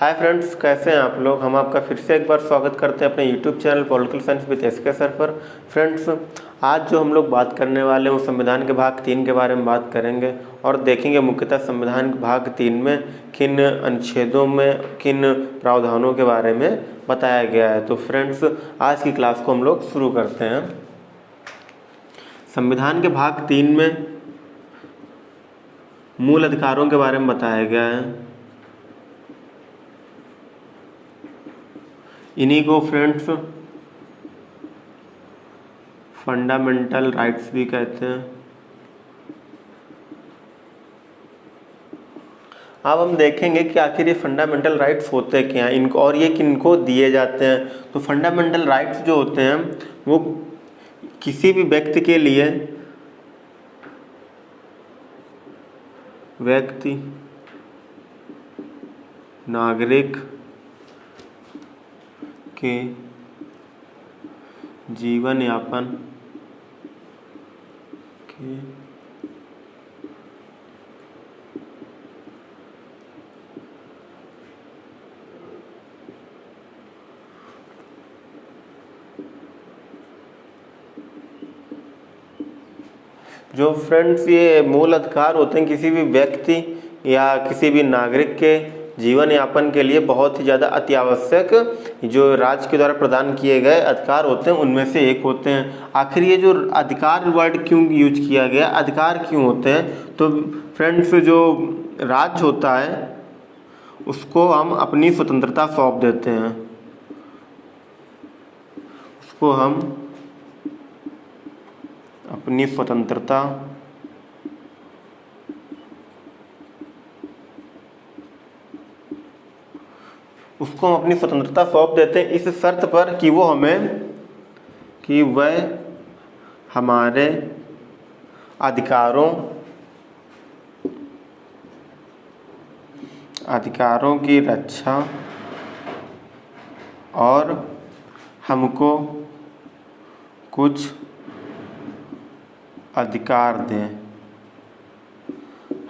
Hi friends, कैसे हैं आप लोग। हम आपका फिर से एक बार स्वागत करते हैं अपने YouTube channel political science with SK sir पर। फ्रेंड्स, आज जो हम लोग बात करने वाले हैं वो संविधान के भाग 3 के बारे में बात करेंगे और देखेंगे मुख्यतः संविधान के भाग 3 में किन अनुच्छेदों में किन प्रावधानों के बारे में बताया गया है। तो फ्रेंड्स, आज की क्लास को हम लोग शुरू करते हैं। संविधान के भाग 3 में मूल अधिकारों के बारे में बताया गया है। इन्हीं को फ्रेंड्स फंडामेंटल राइट्स भी कहते हैं। अब हम देखेंगे कि आखिर ये फंडामेंटल राइट्स होते क्या हैं, इनको और ये किनको दिए जाते हैं। तो फंडामेंटल राइट्स जो होते हैं वो किसी भी व्यक्ति के लिए नागरिक के जीवन यापन के जो फ्रेंड्स ये मूल अधिकार होते हैं किसी भी व्यक्ति या किसी भी नागरिक के जीवन यापन के लिए बहुत ही ज़्यादा अत्यावश्यक जो राज्य के द्वारा प्रदान किए गए अधिकार होते हैं उनमें से एक होते हैं। आखिर ये जो अधिकार वर्ड क्यों यूज किया गया, अधिकार क्यों होते हैं? तो फ्रेंड्स, जो राज्य होता है उसको हम अपनी स्वतंत्रता सौंप देते हैं, उसको हम अपनी स्वतंत्रता सौंप देते हैं इस शर्त पर कि वह हमारे अधिकारों की रक्षा और हमको कुछ अधिकार दें।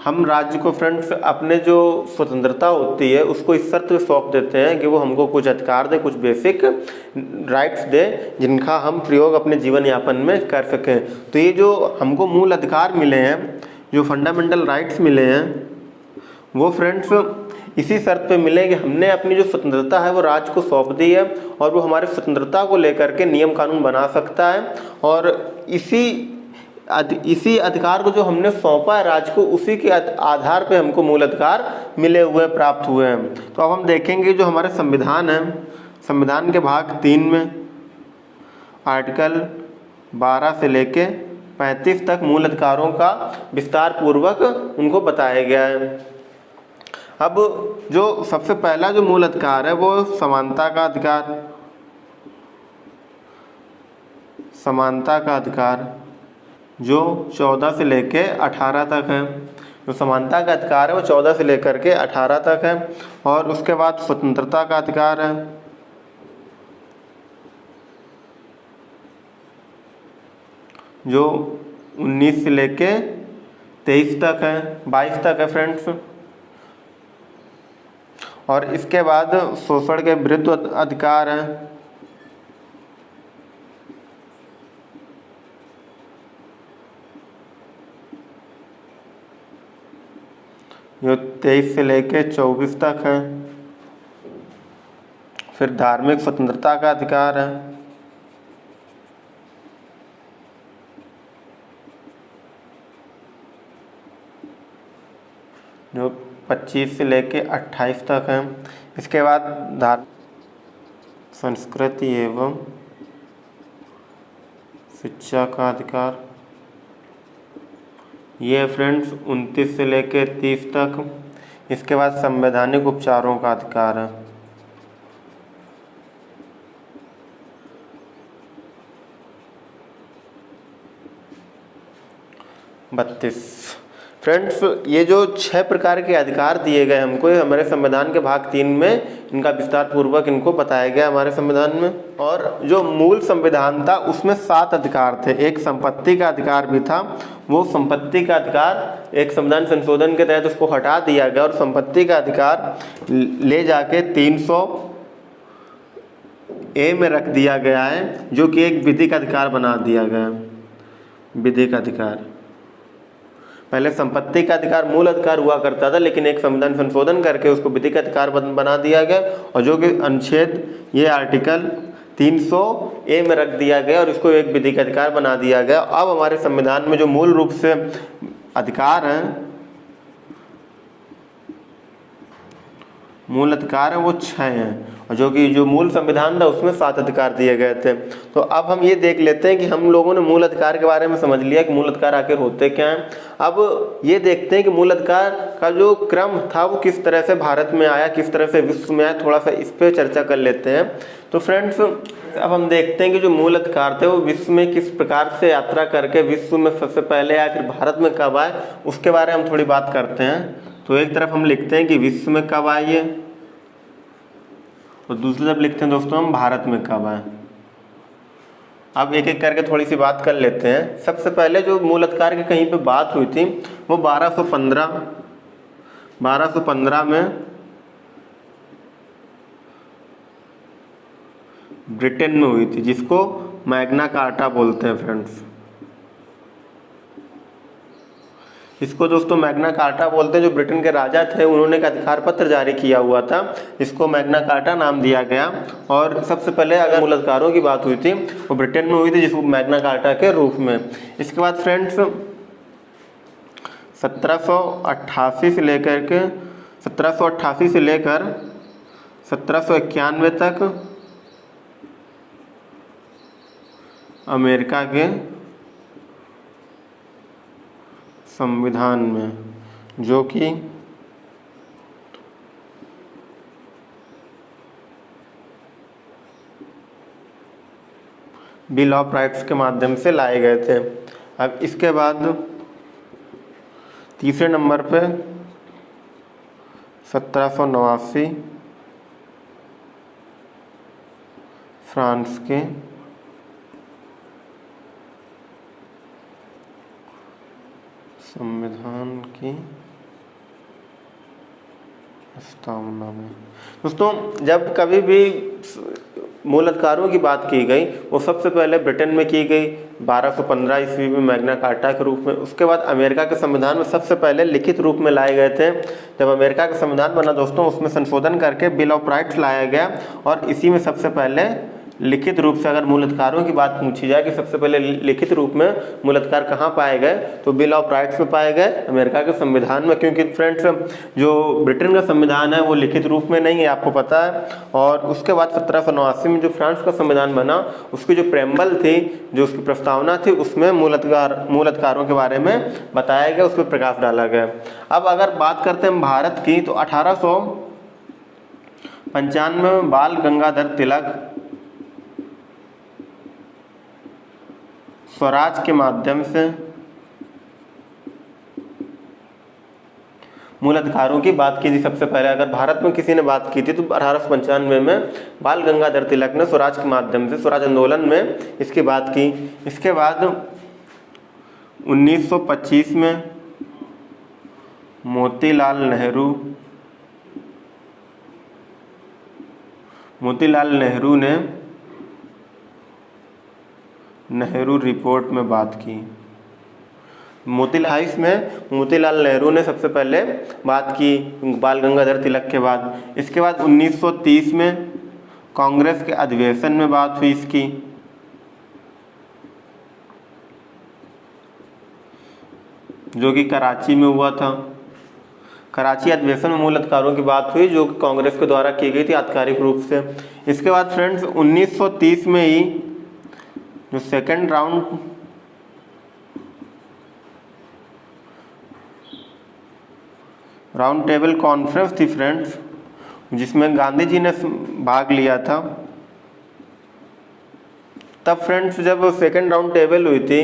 हम राज्य को फ्रेंड्स अपने जो स्वतंत्रता होती है उसको इस शर्त पे सौंप देते हैं कि वो हमको कुछ अधिकार दे, कुछ बेसिक राइट्स दे जिनका हम प्रयोग अपने जीवन यापन में कर सकें। तो ये जो हमको मूल अधिकार मिले हैं, जो फंडामेंटल राइट्स मिले हैं, वो फ्रेंड्स इसी शर्त पे मिले कि हमने अपनी जो स्वतंत्रता है वो राज्य को सौंप दी है और वो हमारी स्वतंत्रता को लेकर के नियम कानून बना सकता है और इसी अधिकार को जो हमने सौंपा है राज्य को, उसी के आधार पे हमको मूल अधिकार मिले हुए प्राप्त हुए हैं। तो अब हम देखेंगे जो हमारे संविधान है, संविधान के भाग 3 में आर्टिकल 12 से लेके 35 तक मूल अधिकारों का विस्तार पूर्वक उनको बताया गया है। अब जो सबसे पहला जो मूल अधिकार है वो समानता का अधिकार जो 14 से लेके 18 तक है। जो समानता का अधिकार है वो 14 से लेकर के 18 तक है। और उसके बाद स्वतंत्रता का अधिकार है जो 19 से लेके 23 तक है, 22 तक है फ्रेंड्स। और इसके बाद शोषण के विरुद्ध अधिकार है जो 23 से लेके 24 तक है। फिर धार्मिक स्वतंत्रता का अधिकार है जो 25 से लेके 28 तक है। इसके बाद संस्कृति एवं शिक्षा का अधिकार, ये फ्रेंड्स 29 से लेके 30 तक। इसके बाद संवैधानिक उपचारों का अधिकार है 32। फ्रेंड्स, ये जो 6 प्रकार के अधिकार दिए गए हमको, ये हमारे संविधान के भाग 3 में इनका विस्तार पूर्वक इनको बताया गया हमारे संविधान में। और जो मूल संविधान था उसमें 7 अधिकार थे। एक संपत्ति का अधिकार भी था, वो संपत्ति का अधिकार एक संविधान संशोधन के तहत उसको हटा दिया गया और संपत्ति का अधिकार ले जाके 300A में रख दिया गया है, जो कि एक विधिक अधिकार बना दिया गया है। विधिक अधिकार, पहले संपत्ति का अधिकार मूल अधिकार हुआ करता था, लेकिन एक संविधान संशोधन करके उसको विधिक अधिकार बना दिया गया, और जो कि अनुच्छेद ये आर्टिकल 300A में रख दिया गया और इसको एक विधिक अधिकार बना दिया गया। अब हमारे संविधान में जो मूल रूप से अधिकार हैं, मूल अधिकार है वो 6 हैं, और जो मूल संविधान था उसमें 7 अधिकार दिए गए थे। तो अब हम ये देख लेते हैं कि हम लोगों ने मूल अधिकार के बारे में समझ लिया कि मूल अधिकार आखिर होते क्या हैं। अब ये देखते हैं कि मूल अधिकार का जो क्रम था वो किस तरह से भारत में आया, किस तरह से विश्व में आया, थोड़ा सा इस पर चर्चा कर लेते हैं। तो फ्रेंड्स, अब हम देखते हैं कि जो मूल अधिकार थे वो विश्व में किस प्रकार से यात्रा करके विश्व में सबसे पहले आए, फिर भारत में कब आए, उसके बारे में हम थोड़ी बात करते हैं। तो एक तरफ हम लिखते हैं कि विश्व में कब आए, और दूसरी तरफ लिखते हैं दोस्तों हम भारत में कब आए। अब एक एक करके थोड़ी सी बात कर लेते हैं। सबसे पहले जो मूल अधिकार की कहीं पे बात हुई थी वो 1215 में ब्रिटेन में हुई थी, जिसको मैग्ना कार्टा बोलते हैं फ्रेंड्स। इसको दोस्तों मैग्ना कार्टा बोलते हैं। जो ब्रिटेन के राजा थे उन्होंने एक अधिकार पत्र जारी किया हुआ था, इसको मैग्ना कार्टा नाम दिया गया। और सबसे पहले अगर मूल अधिकारों की बात हुई थी वो ब्रिटेन में हुई थी, जिसको मैग्ना कार्टा के रूप में। इसके बाद फ्रेंड्स 1788 से लेकर 1791 तक अमेरिका के संविधान में, जो कि बिल ऑफ राइट्स के माध्यम से लाए गए थे। अब इसके बाद तीसरे नंबर पे 1789 फ्रांस के संविधान की प्रस्तावना में। दोस्तों, जब कभी भी मूल अधिकारों की बात की गई वो सबसे पहले ब्रिटेन में की गई 1215 ईस्वी में मैग्ना कार्टा के रूप में। उसके बाद अमेरिका के संविधान में सबसे पहले लिखित रूप में लाए गए थे। जब अमेरिका का संविधान बना दोस्तों, उसमें संशोधन करके बिल ऑफ राइट्स लाया गया, और इसी में सबसे पहले लिखित रूप से अगर मूल अधिकारों की बात पूछी जाए कि सबसे पहले लिखित रूप में मूल अधिकार कहाँ पाए गए, तो बिल ऑफ राइट्स में पाए गए, अमेरिका के संविधान में। क्योंकि फ्रेंड्स, जो ब्रिटेन का संविधान है वो लिखित रूप में नहीं है, आपको पता है। और उसके बाद 1789 में जो फ्रांस का संविधान बना, उसकी जो प्रेम्बल थी, जो उसकी प्रस्तावना थी, उसमें मूल अधिकारों के बारे में बताया गया, उस पर प्रकाश डाला गया। अब अगर बात करते हैं भारत की, तो 1895 में बाल गंगाधर तिलक स्वराज के माध्यम से मूल अधिकारों की बात की थी। सबसे पहले अगर भारत में किसी ने बात की थी तो 1895 में बाल गंगाधर तिलक ने स्वराज के माध्यम से, स्वराज आंदोलन में इसकी बात की। इसके बाद 1925 में मोतीलाल नेहरू ने नेहरू रिपोर्ट में बात की। मोतीलाल नेहरू ने सबसे पहले बात की बाल गंगाधर तिलक के बाद। इसके बाद 1930 में कांग्रेस के अधिवेशन में बात हुई इसकी। जो कि कराची में हुआ था। कराची अधिवेशन में मूल अधिकारों की बात हुई, जो कि कांग्रेस के द्वारा की गई थी आधिकारिक रूप से। इसके बाद फ्रेंड्स 1930 में ही जो सेकेंड राउंड टेबल कॉन्फ्रेंस थी फ्रेंड्स, जिसमें गांधी जी ने भाग लिया था, तब फ्रेंड्स जब सेकंड राउंड टेबल हुई थी,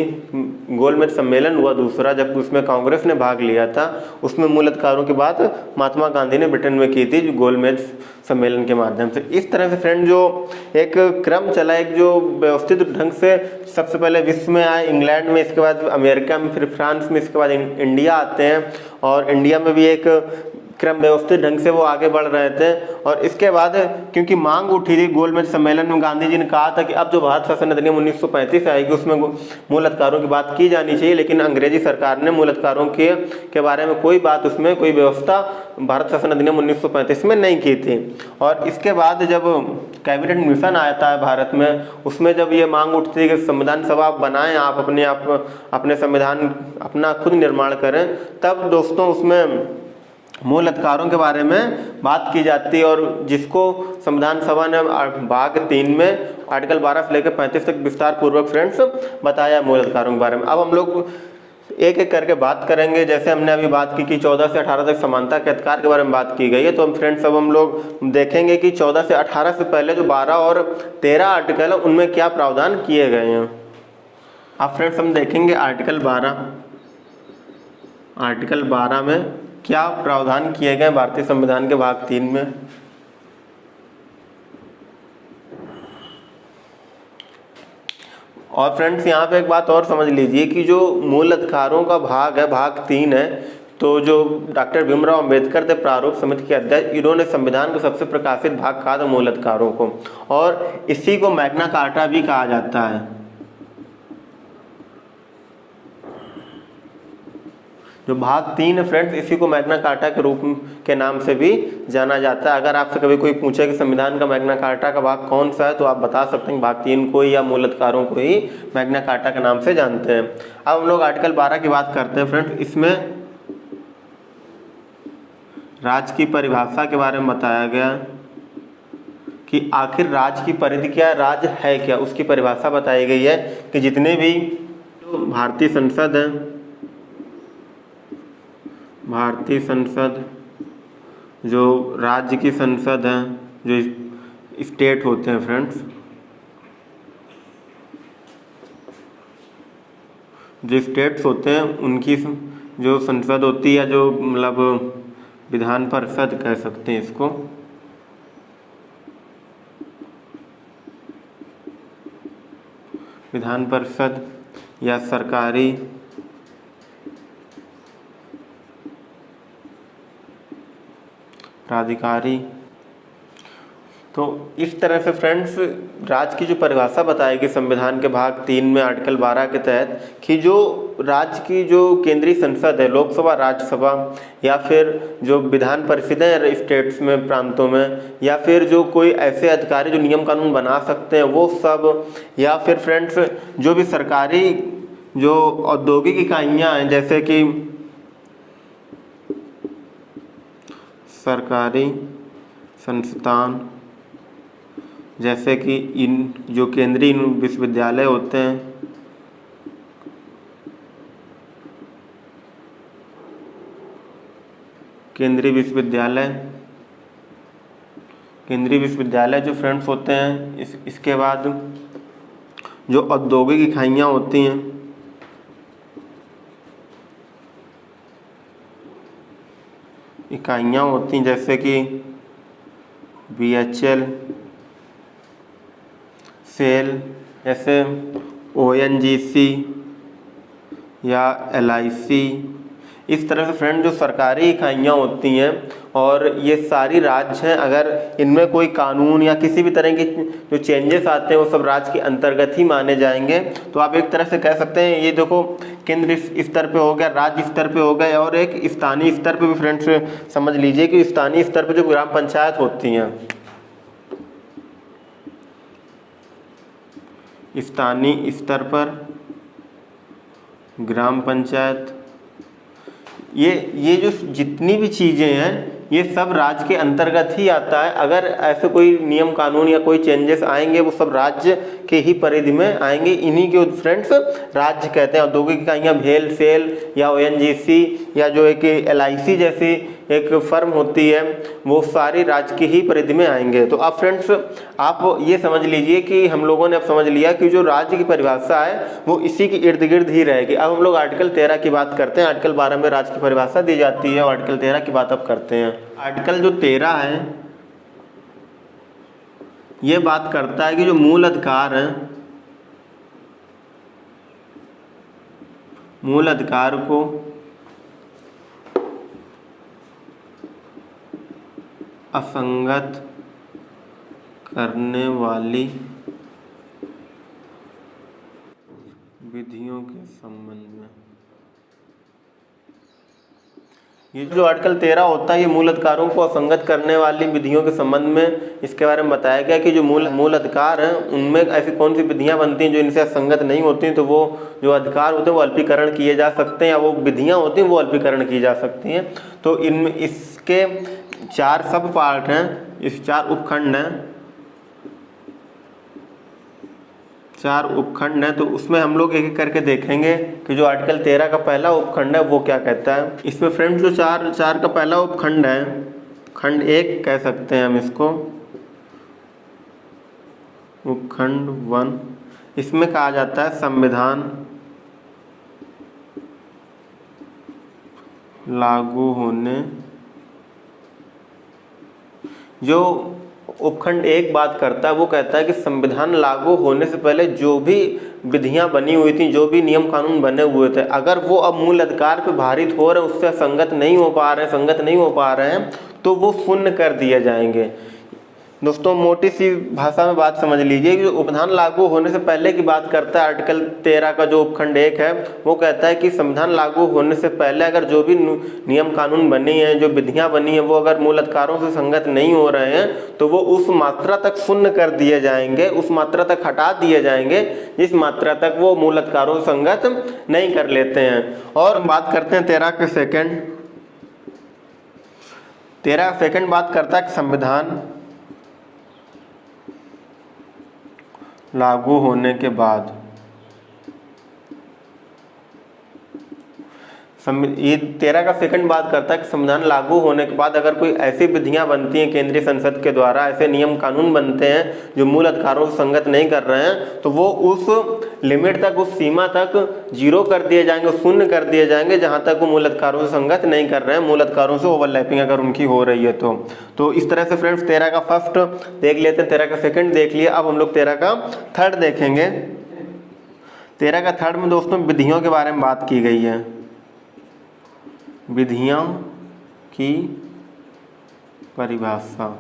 गोलमेज सम्मेलन हुआ दूसरा, जब उसमें कांग्रेस ने भाग लिया था, उसमें मूल अधिकारों की बात महात्मा गांधी ने ब्रिटेन में की थी, जो गोलमेज सम्मेलन के माध्यम से। इस तरह से फ्रेंड जो एक क्रम चला, एक जो व्यवस्थित ढंग से सबसे पहले विश्व में आए इंग्लैंड में, इसके बाद अमेरिका में, फिर फ्रांस में, इसके बाद इंडिया आते हैं, और इंडिया में भी एक क्रम व्यवस्थित ढंग से वो आगे बढ़ रहे थे। और इसके बाद क्योंकि मांग उठी थी गोलमेज सम्मेलन में, गांधी जी ने कहा था कि अब जो भारत शासन अधिनियम 1935 आएगी उसमें मूल अधिकारों की बात की जानी चाहिए, लेकिन अंग्रेजी सरकार ने मूल अधिकारों के बारे में कोई बात, उसमें कोई व्यवस्था भारत शासन अधिनियम 1935 में नहीं की थी। और इसके बाद जब कैबिनेट मिशन आया था भारत में, उसमें जब ये मांग उठती है कि संविधान सभा बनाएं, आप अपने संविधान अपना खुद निर्माण करें, तब दोस्तों उसमें मूल अधिकारों के बारे में बात की जाती है, और जिसको संविधान सभा ने भाग 3 में आर्टिकल 12 से लेकर 35 तक विस्तार पूर्वक फ्रेंड्स बताया मूल अधिकारों के बारे में। अब हम लोग एक एक करके बात करेंगे। जैसे हमने अभी बात की कि 14 से 18 तक समानता के अधिकार के बारे में बात की गई है, तो हम फ्रेंड्स अब हम लोग देखेंगे कि 14 से 18 से पहले जो 12 और 13 आर्टिकल है उनमें क्या प्रावधान किए गए हैं। अब फ्रेंड्स हम देखेंगे आर्टिकल 12 में क्या प्रावधान किए गए भारतीय संविधान के भाग 3 में। और फ्रेंड्स यहाँ पे एक बात और समझ लीजिए कि जो मूल अधिकारों का भाग है, भाग 3 है, तो जो डॉक्टर भीमराव अंबेडकर थे प्रारूप समिति के अध्यक्ष, इन्होंने संविधान को सबसे प्रकाशित भाग कहा था मूल अधिकारों को, और इसी को मैग्ना कार्टा भी कहा जाता है। जो भाग 3 है फ्रेंड्स, इसी को मैग्ना कार्टा के रूप के नाम से भी जाना जाता है। अगर आपसे कभी कोई पूछे कि संविधान का मैग्ना कार्टा का भाग कौन सा है, तो आप बता सकते हैं भाग 3 को ही या मूल अधिकारों को ही मैग्ना कार्टा के नाम से जानते हैं। अब हम लोग आर्टिकल 12 की बात करते हैं फ्रेंड्स। इसमें राज्य की परिभाषा के बारे में बताया गया कि आखिर राज्य की परिधि क्या है, राज्य है क्या, उसकी परिभाषा बताई गई है कि जितने भी जो भारतीय संसद है, भारतीय संसद, जो राज्य की संसद है, जो स्टेट होते हैं फ्रेंड्स, जो स्टेट्स होते हैं उनकी जो संसद होती है, जो मतलब विधान परिषद कह सकते हैं इसको, विधान परिषद या सरकारी प्राधिकारी। तो इस तरह से फ्रेंड्स राज्य की जो परिभाषा बताएगी संविधान के भाग 3 में आर्टिकल 12 के तहत, कि जो राज्य की जो केंद्रीय संसद है, लोकसभा, राज्यसभा, या फिर जो विधान परिषदें स्टेट्स में, प्रांतों में, या फिर जो कोई ऐसे अधिकारी जो नियम कानून बना सकते हैं वो सब, या फिर फ्रेंड्स जो भी सरकारी जो औद्योगिक इकाइयाँ हैं, जैसे कि सरकारी संस्थान, जैसे कि इन जो केंद्रीय विश्वविद्यालय होते हैं, केंद्रीय विश्वविद्यालय जो फ्रेंड्स होते हैं, इसके बाद जो औद्योगिक इकाइयाँ होती हैं, जैसे कि BHEL, सेल, जैसे ONGC या LIC, इस तरह से फ्रेंड जो सरकारी इकाइयाँ होती हैं, और ये सारी राज्य हैं। अगर इनमें कोई कानून या किसी भी तरह की जो चेंजेस आते हैं वो सब राज्य के अंतर्गत ही माने जाएंगे। तो आप एक तरह से कह सकते हैं ये देखो केंद्र स्तर पे हो गया, राज्य स्तर पे हो गया, और एक स्थानीय स्तर पे भी फ्रेंड्स समझ लीजिए कि स्थानीय स्तर पे जो ग्राम पंचायत होती हैं, स्थानीय स्तर पर ग्राम पंचायत, ये जो जितनी भी चीज़ें हैं ये सब राज्य के अंतर्गत ही आता है। अगर ऐसे कोई नियम कानून या कोई चेंजेस आएंगे वो सब राज्य के ही परिधि में आएंगे। इन्हीं के फ्रेंड्स राज्य कहते हैं। औद्योगिक इकाइयाँ भेल, सेल या ONGC या जो एक LIC जैसी एक फर्म होती है वो सारी राज्य की ही परिधि में आएंगे। तो अब फ्रेंड्स आप ये समझ लीजिए कि हम लोगों ने अब समझ लिया कि जो राज्य की परिभाषा है वो इसी के इर्द गिर्द ही रहेगी। अब हम लोग आर्टिकल 13 की बात करते हैं। आर्टिकल 12 में राज्य की परिभाषा दी जाती है और आर्टिकल 13 की बात अब करते हैं। आर्टिकल जो 13 है ये बात करता है कि जो मूल अधिकार है, मूल अधिकार को असंगत करने वाली विधियों के संबंध में, ये जो आर्टिकल 13 होता है ये मूल अधिकारों को असंगत करने वाली विधियों के संबंध में इसके बारे में बताया गया कि जो मूल अधिकार हैं उनमें ऐसी कौन सी विधियां बनती हैं जो इनसे असंगत नहीं होती, तो वो जो अधिकार होते हैं वो अल्पीकरण किए जा सकते हैं या वो विधियां होती हैं वो अल्पीकरण की जा सकती हैं। तो इनमें इसके 4 सब पार्ट हैं, इस 4 उपखंड हैं, 4 उपखंड हैं। तो उसमें हम लोग एक एक करके देखेंगे कि जो आर्टिकल 13 का पहला उपखंड है वो क्या कहता है। इसमें फ्रेंड्स जो 4 का पहला उपखंड है, खंड 1 कह सकते हैं हम इसको, उपखंड 1, इसमें कहा जाता है संविधान लागू होने। जो उपखंड 1 बात करता है वो कहता है कि संविधान लागू होने से पहले जो भी विधियां बनी हुई थी, जो भी नियम कानून बने हुए थे, अगर वो अब मूल अधिकार पे भारित हो रहे हैं, उससे संगत नहीं हो पा रहे हैं तो वो शून्य कर दिए जाएंगे। दोस्तों मोटी सी भाषा में बात समझ लीजिए कि जो उपधान लागू होने से पहले की बात करता है आर्टिकल 13 का जो उपखंड 1 है वो कहता है कि संविधान लागू होने से पहले अगर जो भी नियम कानून बने हैं, जो विधियां बनी हैं, वो अगर मूल अधिकारों से संगत नहीं हो रहे हैं तो वो उस मात्रा तक शून्य कर दिए जाएंगे, उस मात्रा तक हटा दिए जाएंगे जिस मात्रा तक वो मूल अधिकारों से संगत नहीं कर लेते हैं। और बात करते हैं 13 के सेकंड बात करता है कि संविधान लागू होने के बाद, ये 13 का सेकंड बात करता है कि संविधान लागू होने के बाद अगर कोई ऐसी विधियां बनती हैं केंद्रीय संसद के द्वारा, ऐसे नियम कानून बनते हैं जो मूल अधिकारों से संगत नहीं कर रहे हैं, तो वो उस लिमिट तक, उस सीमा तक जीरो कर दिए जाएंगे, शून्य कर दिए जाएंगे जहां तक वो मूल अधिकारों से संगत नहीं कर रहे हैं, मूल अधिकारों से ओवरलैपिंग अगर उनकी हो रही है तो इस तरह से फ्रेंड्स 13 का फर्स्ट देख लेते हैं, 13 का सेकंड देख लिया। अब हम लोग 13 का थर्ड देखेंगे। 13 का थर्ड में दोस्तों विधियों के बारे में बात की गई है, विधियों की परिभाषा।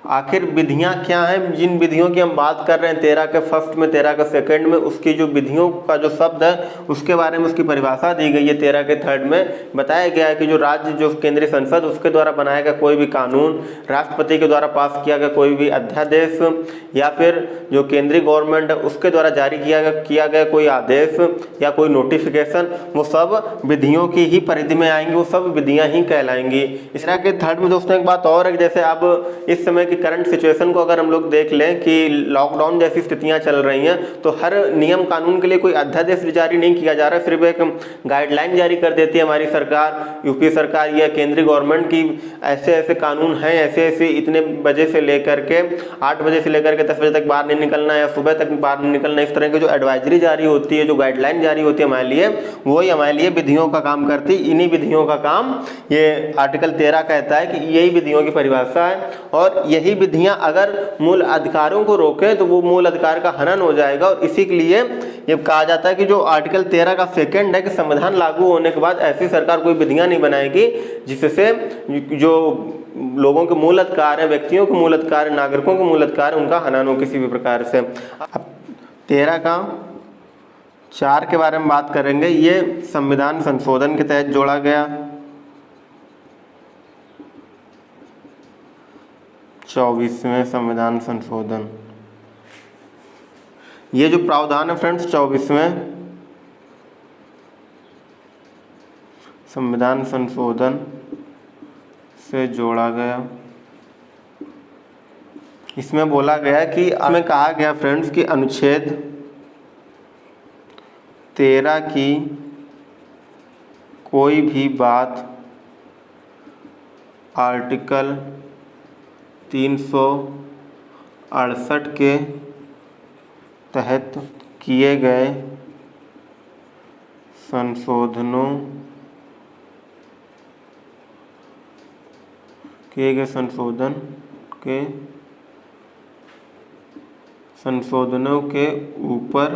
आखिर विधियां क्या हैं, जिन विधियों की हम बात कर रहे हैं 13 के फर्स्ट में, 13 के सेकंड में, उसकी जो विधियों का जो शब्द है उसके बारे में उसकी परिभाषा दी गई है। 13 के थर्ड में बताया गया है कि जो राज्य, जो केंद्रीय संसद उसके द्वारा बनाया गया कोई भी कानून, राष्ट्रपति के द्वारा पास किया गया कोई भी अध्यादेश, या फिर जो केंद्रीय गवर्नमेंट है उसके द्वारा जारी किया गया कोई आदेश या कोई नोटिफिकेशन, वो सब विधियों की ही परिधि में आएंगी, वो सब विधियां ही कहलाएंगी। इस तरह के थर्ड में दोस्तों एक बात और है, जैसे अब इस समय की करंट सिचुएशन को अगर हम लोग देख लें कि लॉकडाउन जैसी स्थितियां चल रही हैं, तो हर नियम कानून के लिए कोई अध्यादेश जारी नहीं किया जा रहा है, सिर्फ एक गाइडलाइन जारी कर देती है हमारी सरकार, यूपी सरकार या केंद्रीय गवर्नमेंट की ऐसे ऐसे कानून हैं, ऐसे ऐसे इतने बजे से लेकर के 8 बजे से लेकर के 10 बजे तक बाहर नहीं निकलना है या सुबह तक बाहर नहीं निकलना, इस तरह की जो एडवाइजरी जारी होती है, जो गाइडलाइन जारी होती है हमारे लिए, वही हमारे लिए विधियों का काम करती है। इन्हीं विधियों का काम ये आर्टिकल 13 कहता है कि यही विधियों की परिभाषा है, और यही विधियां अगर मूल अधिकारों को रोके तो वो मूल अधिकार का हनन हो जाएगा। और इसी के लिए ये कहा जाता है कि जो आर्टिकल 13 का सेकंड है कि संविधान लागू होने के बाद ऐसी सरकार कोई विधियां नहीं बनाएगी जिससे जो लोगों के मूल अधिकार है, व्यक्तियों के मूल अधिकार है, नागरिकों के मूल अधिकार है, उनका हनन हो किसी भी प्रकार से। अब 13 का 4 के बारे में बात करेंगे। ये संविधान संशोधन के तहत जोड़ा गया। 24वें संविधान संशोधन, ये जो प्रावधान है फ्रेंड्स 24वें संविधान संशोधन से जोड़ा गया। इसमें बोला गया कि हमें कहा गया फ्रेंड्स कि अनुच्छेद 13 की कोई भी बात आर्टिकल 368 के तहत किए गए संशोधनों के ऊपर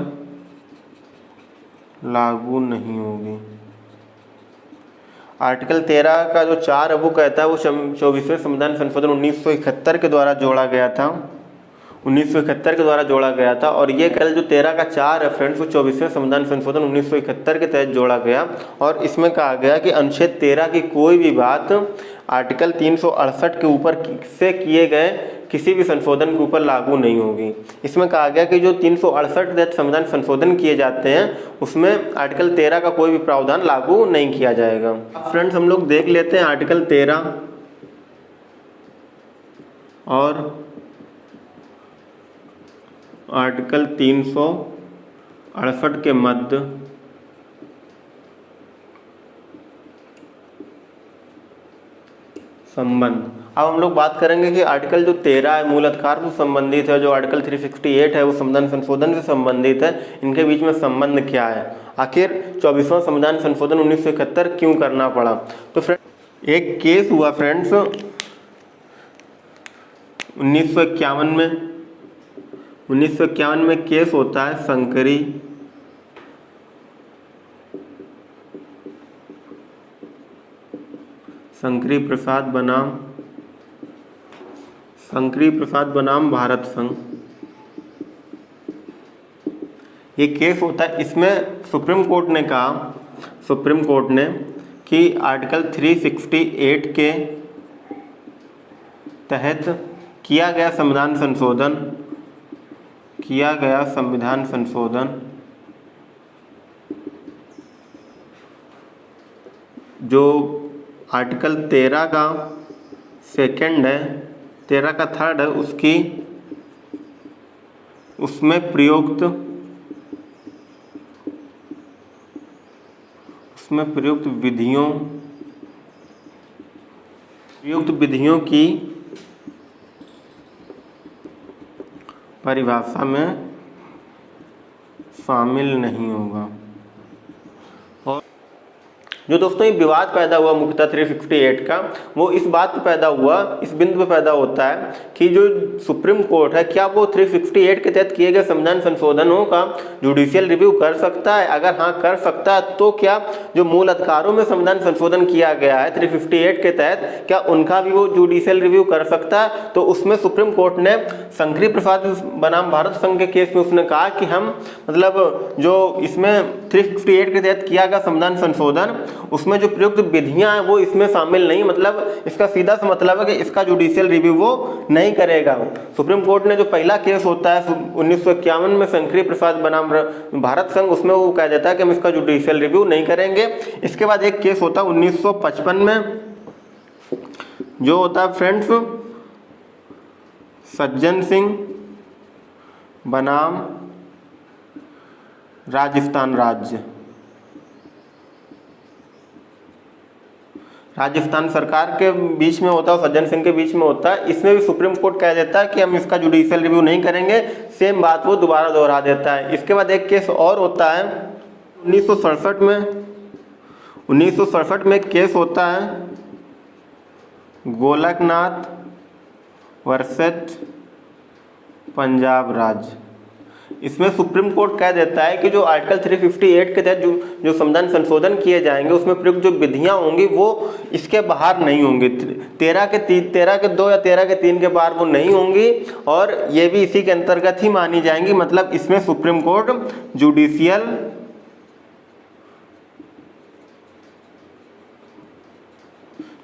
लागू नहीं होगी। आर्टिकल 13 का जो 4 है वो कहता है वो 24वें संविधान संशोधन 1971 के द्वारा जोड़ा गया था, 1971 के द्वारा जोड़ा गया था। और ये कल जो 13 का 4 है फ्रेंड्स वो 24वें संविधान संशोधन 1971 के तहत जोड़ा गया। और इसमें कहा गया कि अनुच्छेद 13 की कोई भी बात आर्टिकल 368 के ऊपर से किए गए किसी भी संशोधन के ऊपर लागू नहीं होगी। इसमें कहा गया कि जो 368 तहत संविधान संशोधन किए जाते हैं उसमें आर्टिकल 13 का कोई भी प्रावधान लागू नहीं किया जाएगा। फ्रेंड्स हम लोग देख लेते हैं आर्टिकल 13 और आर्टिकल 368 के मध्य संबंध। अब हम लोग बात करेंगे कि आर्टिकल जो 13 है मूल अधिकार से संबंधित है, जो आर्टिकल 368 है वो संविधान संशोधन से संबंधित है, इनके बीच में संबंध क्या है, आखिर 24वां संविधान संशोधन 1971 क्यों करना पड़ा। तो फ्रेंड एक केस हुआ फ्रेंड्स 1951 में केस होता है शंकरी प्रसाद बनाम भारत संघ, ये केस होता है। इसमें सुप्रीम कोर्ट ने कि आर्टिकल 368 के तहत किया गया संविधान संशोधन जो आर्टिकल 13 का सेकंड है, 13 का थर्ड है, उसमें प्रयुक्त विधियों की परिभाषा में शामिल नहीं होगा। और जो दोस्तों ये विवाद पैदा हुआ मुख्यतः 368 का, वो इस बात पे पैदा हुआ, इस बिंदु पे पैदा होता है कि जो सुप्रीम कोर्ट है क्या वो 368 के तहत किए गए संविधान संशोधनों का जुडिशियल रिव्यू कर सकता है। अगर हाँ कर सकता है तो क्या जो मूल अधिकारों में संविधान संशोधन किया गया है 368 के तहत क्या उनका भी वो जुडिशियल रिव्यू कर सकता है। तो उसमें सुप्रीम कोर्ट ने शंकरी प्रसाद बनाम भारत संघ के केस में उसने कहा कि हम मतलब जो इसमें 368 के तहत किया गया संविधान संशोधन उसमें जो प्रयुक्त विधियां हैं वो इसमें शामिल नहीं, मतलब इसका सीधा सा मतलब है कि इसका जुडिशियल रिव्यू वो नहीं करेगा। सुप्रीम कोर्ट ने जो पहला केस होता है 1951 में शंकरी प्रसाद बनाम भारत संघ, उसमें वो कह देता है कि हम इसका जुडिशियल रिव्यू नहीं करेंगे। इसके बाद एक केस होता है 1955 में जो होता है फ्रेंड्स सज्जन सिंह बनाम राजस्थान सरकार के बीच में होता है, सज्जन सिंह के बीच में होता है। इसमें भी सुप्रीम कोर्ट कह देता है कि हम इसका जुडिशियल रिव्यू नहीं करेंगे, सेम बात वो दोबारा दोहरा देता है। इसके बाद एक केस और होता है 1967 में एक केस होता है गोलकनाथ वर्सेस पंजाब राज्य। इसमें सुप्रीम कोर्ट कह देता है कि जो आर्टिकल 358 के तहत जो संविधान संशोधन किए जाएंगे उसमें प्रयुक्त जो विधियां होंगी वो इसके बाहर नहीं होंगी, 13 के 2 या 13 के 3 के बाहर वो नहीं होंगी और ये भी इसी के अंतर्गत ही मानी जाएंगी। मतलब इसमें सुप्रीम कोर्ट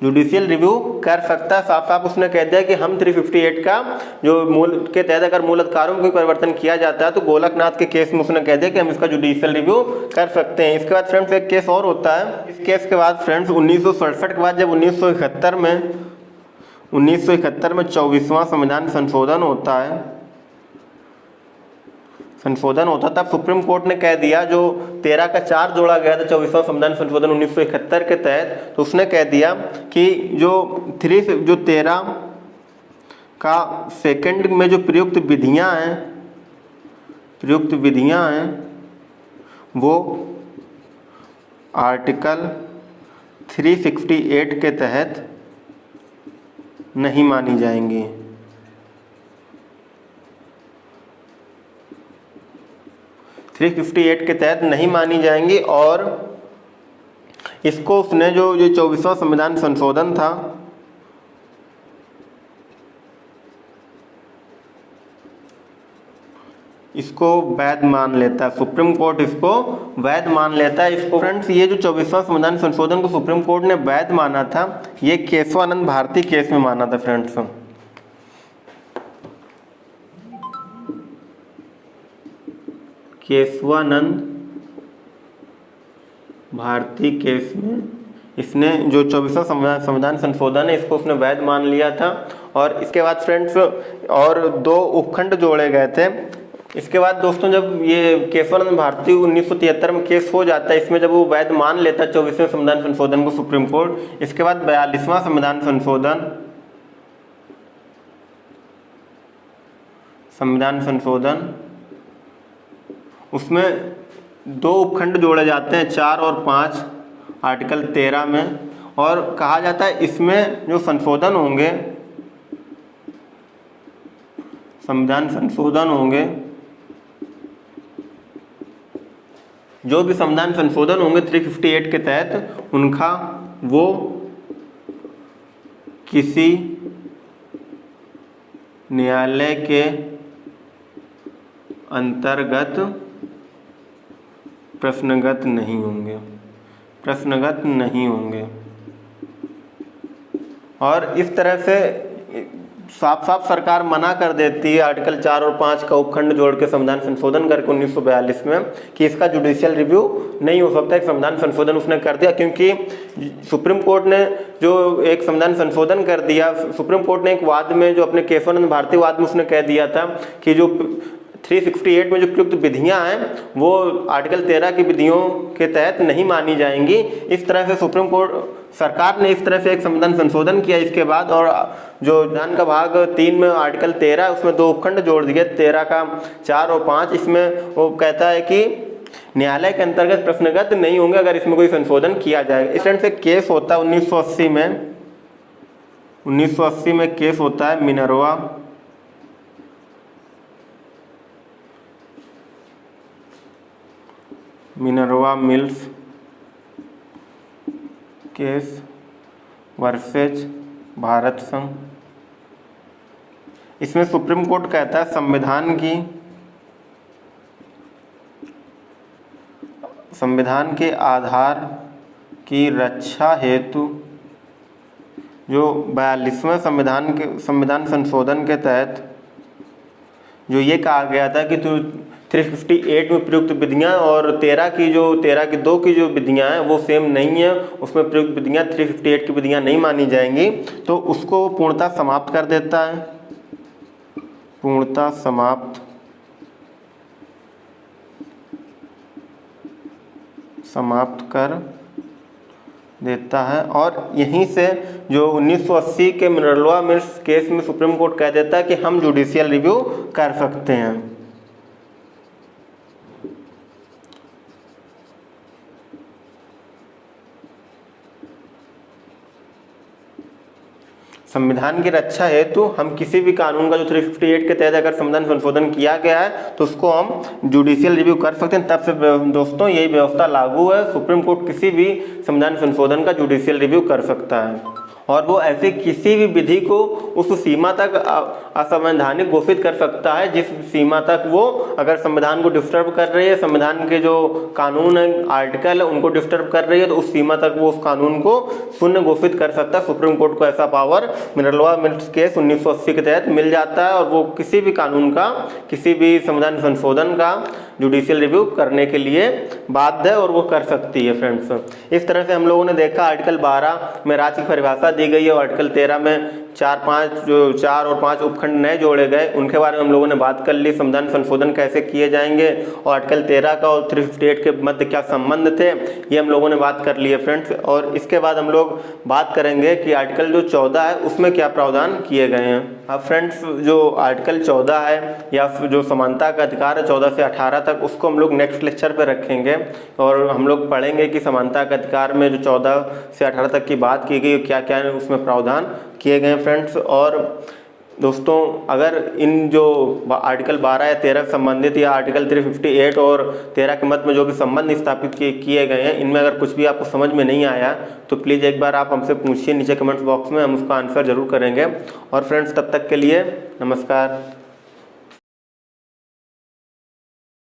जुडिशियल रिव्यू कर सकता है। साफ साफ उसने कह दिया कि हम 358 का जो मूल के तहत अगर मूल अधिकारों में कोई परिवर्तन किया जाता है तो गोलकनाथ के केस में उसने कह दिया कि हम इसका जुडिशियल रिव्यू कर सकते हैं। इसके बाद फ्रेंड्स एक केस और होता है, इस केस के बाद फ्रेंड्स 1967 के बाद जब 1971 में 24वां संविधान संशोधन होता है, संशोधन होता तब सुप्रीम कोर्ट ने कह दिया, जो 13 का 4 जोड़ा गया था 24वां संविधान संशोधन 1971 के तहत, तो उसने कह दिया कि जो 13 का सेकंड में जो प्रयुक्त विधियां हैं वो आर्टिकल 368 के तहत नहीं मानी जाएंगी। थ्री 358 के तहत नहीं मानी जाएंगी। और इसको उसने जो 24वां संविधान संशोधन था, इसको वैध मान लेता है, सुप्रीम कोर्ट इसको वैध मान लेता है। इसको फ्रेंड्स, ये जो 24वां संविधान संशोधन को सुप्रीम कोर्ट ने वैध माना था, ये केशवानंद भारती केस में माना था फ्रेंड्स। केशवानंद भारती केस में इसने जो 24वां संविधान संशोधन है, इसको उसने वैध मान लिया था। और इसके बाद फ्रेंड्स और 2 उपखंड जोड़े गए थे। इसके बाद दोस्तों, जब ये केशवानंद भारती 1973 में केस हो जाता है, इसमें जब वो वैध मान लेता है 24वें संविधान संशोधन को सुप्रीम कोर्ट, इसके बाद 42वां संविधान संशोधन उसमें 2 उपखंड जोड़े जाते हैं, 4 और 5 आर्टिकल 13 में। और कहा जाता है इसमें जो संशोधन होंगे, संविधान संशोधन होंगे, जो भी संविधान संशोधन होंगे 358 के तहत, उनका वो किसी न्यायालय के अंतर्गत प्रश्नगत नहीं होंगे। और इस तरह से साफ साफ सरकार मना कर देती है आर्टिकल 4 और 5 का उपखंड जोड़ के संविधान संशोधन करके 1942 में कि इसका जुडिशियल रिव्यू नहीं हो सकता। एक संविधान संशोधन उसने कर दिया, क्योंकि सुप्रीम कोर्ट ने जो एक संविधान संशोधन कर दिया, सुप्रीम कोर्ट ने एक वाद में, जो अपने केशवानंद भारती वाद में उसने कह दिया था कि जो 368 में जो प्रयुक्त विधियां हैं वो आर्टिकल 13 की विधियों के तहत नहीं मानी जाएंगी। इस तरह से सुप्रीम कोर्ट सरकार ने इस तरह से एक संविधान संशोधन किया इसके बाद। और जो संविधान का भाग 3 में आर्टिकल 13 उसमें 2 उपखंड जोड़ दिए, 13 का 4 और 5। इसमें वो कहता है कि न्यायालय के अंतर्गत प्रश्नगत नहीं होंगे अगर इसमें कोई संशोधन किया जाएगा। इस तरह से केस होता है 1980 में केस होता है Minerva mills case versus Bharat संघ। इसमें सुप्रीम कोर्ट कहता है संविधान के आधार की रक्षा हेतु जो 42वें संविधान संशोधन के तहत जो ये कहा गया था कि 358 में प्रयुक्त विधियां और 13 की 2 की जो विधियां हैं वो सेम नहीं है, उसमें प्रयुक्त विधियां 358 की विधियां नहीं मानी जाएंगी, तो उसको पूर्णतः समाप्त कर देता है, पूर्णतः समाप्त कर देता है। और यहीं से जो 1980 के मिनर्वा मिल्स केस में सुप्रीम कोर्ट कह देता है कि हम जुडिशियल रिव्यू कर सकते हैं। संविधान की रक्षा हेतु हम किसी भी कानून का जो 358 के तहत अगर संविधान संशोधन किया गया है तो उसको हम जुडिशियल रिव्यू कर सकते हैं। तब से दोस्तों यही व्यवस्था लागू है, सुप्रीम कोर्ट किसी भी संविधान संशोधन का जुडिशियल रिव्यू कर सकता है। और वो ऐसे किसी भी विधि को उस सीमा तक असंवैधानिक घोषित कर सकता है जिस सीमा तक वो अगर संविधान को डिस्टर्ब कर रही है, संविधान के जो कानून है, आर्टिकल है, उनको डिस्टर्ब कर रही है, तो उस सीमा तक वो उस कानून को शून्य घोषित कर सकता है। सुप्रीम कोर्ट को ऐसा पावर मिनर्वा मिल्स केस 1980 के तहत मिल जाता है और वो किसी भी कानून का, किसी भी संविधान संशोधन का जुडिशियल रिव्यू करने के लिए बाध्य है और वो कर सकती है फ्रेंड्स। इस तरह से हम लोगों ने देखा आर्टिकल 12 में राज्य की परिभाषा दी गई है और आर्टिकल 13 में चार और पाँच उपखंड नए जोड़े गए, उनके बारे में हम लोगों ने बात कर ली। संविधान संशोधन कैसे किए जाएंगे और आर्टिकल 13 का और 358 के मध्य क्या संबंध थे, ये हम लोगों ने बात कर ली है फ्रेंड्स। और इसके बाद हम लोग बात करेंगे कि आर्टिकल जो 14 है उसमें क्या प्रावधान किए गए हैं। अब फ्रेंड्स जो आर्टिकल 14 है या जो समानता का अधिकार है 14 से 18 तक, उसको हम लोग नेक्स्ट लेक्चर पे रखेंगे और हम लोग पढ़ेंगे कि समानता का अधिकार में जो 14 से 18 तक की बात की गई क्या क्या उसमें प्रावधान किए गए फ्रेंड्स। और दोस्तों अगर इन जो आर्टिकल 12 या 13 से संबंधित या आर्टिकल 358 और 13 के मध्य में जो भी संबंध स्थापित किए गए हैं, इनमें अगर कुछ भी आपको समझ में नहीं आया तो प्लीज़ एक बार आप हमसे पूछिए नीचे कमेंट्स बॉक्स में, हम उसका आंसर जरूर करेंगे। और फ्रेंड्स तब तक के लिए नमस्कार।